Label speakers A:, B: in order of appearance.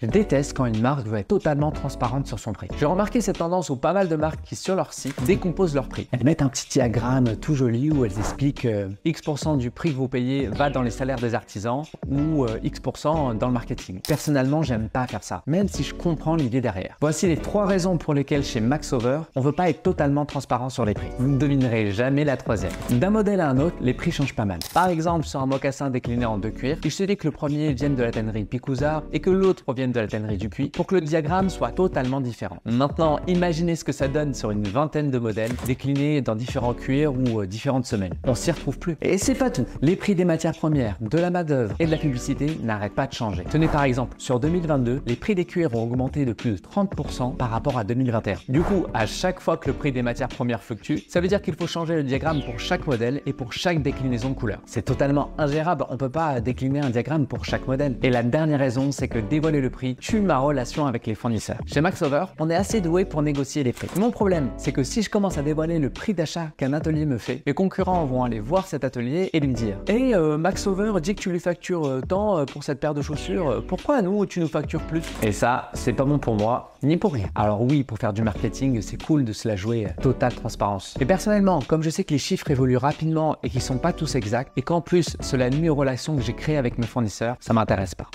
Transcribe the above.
A: Je déteste quand une marque veut être totalement transparente sur son prix. J'ai remarqué cette tendance où pas mal de marques qui sur leur site décomposent leur prix. Elles mettent un petit diagramme tout joli où elles expliquent X% du prix que vous payez va dans les salaires des artisans ou X% dans le marketing. Personnellement, j'aime pas faire ça, même si je comprends l'idée derrière. Voici les 3 raisons pour lesquelles chez Maxover, on veut pas être totalement transparent sur les prix. Vous ne devinerez jamais la troisième. D'un modèle à un autre, les prix changent pas mal. Par exemple, sur un mocassin décliné en 2 cuirs, il suffit que le premier vienne de la tannerie Picusa et que l'autre provienne de la tannerie Dupuis pour que le diagramme soit totalement différent. Maintenant, imaginez ce que ça donne sur une vingtaine de modèles déclinés dans différents cuirs ou différentes semaines. On s'y retrouve plus. Et c'est pas tout. Les prix des matières premières, de la main-d'œuvre et de la publicité n'arrêtent pas de changer. Tenez par exemple, sur 2022, les prix des cuirs ont augmenté de plus de 30% par rapport à 2021. Du coup, à chaque fois que le prix des matières premières fluctue, ça veut dire qu'il faut changer le diagramme pour chaque modèle et pour chaque déclinaison de couleur. C'est totalement ingérable, on peut pas décliner un diagramme pour chaque modèle. Et la dernière raison, c'est que dévoiler le prix tue ma relation avec les fournisseurs. Chez Maxover, on est assez doué pour négocier les prix. Mon problème, c'est que si je commence à dévoiler le prix d'achat qu'un atelier me fait, mes concurrents vont aller voir cet atelier et lui me dire hey, Maxover dit que tu lui factures tant pour cette paire de chaussures, pourquoi nous tu nous factures plus? Et ça, c'est pas bon pour moi, ni pour rien. Alors oui, pour faire du marketing, c'est cool de se la jouer totale transparence. Et personnellement, comme je sais que les chiffres évoluent rapidement et qu'ils sont pas tous exacts, et qu'en plus cela nuit aux relations que j'ai créées avec mes fournisseurs, ça m'intéresse pas.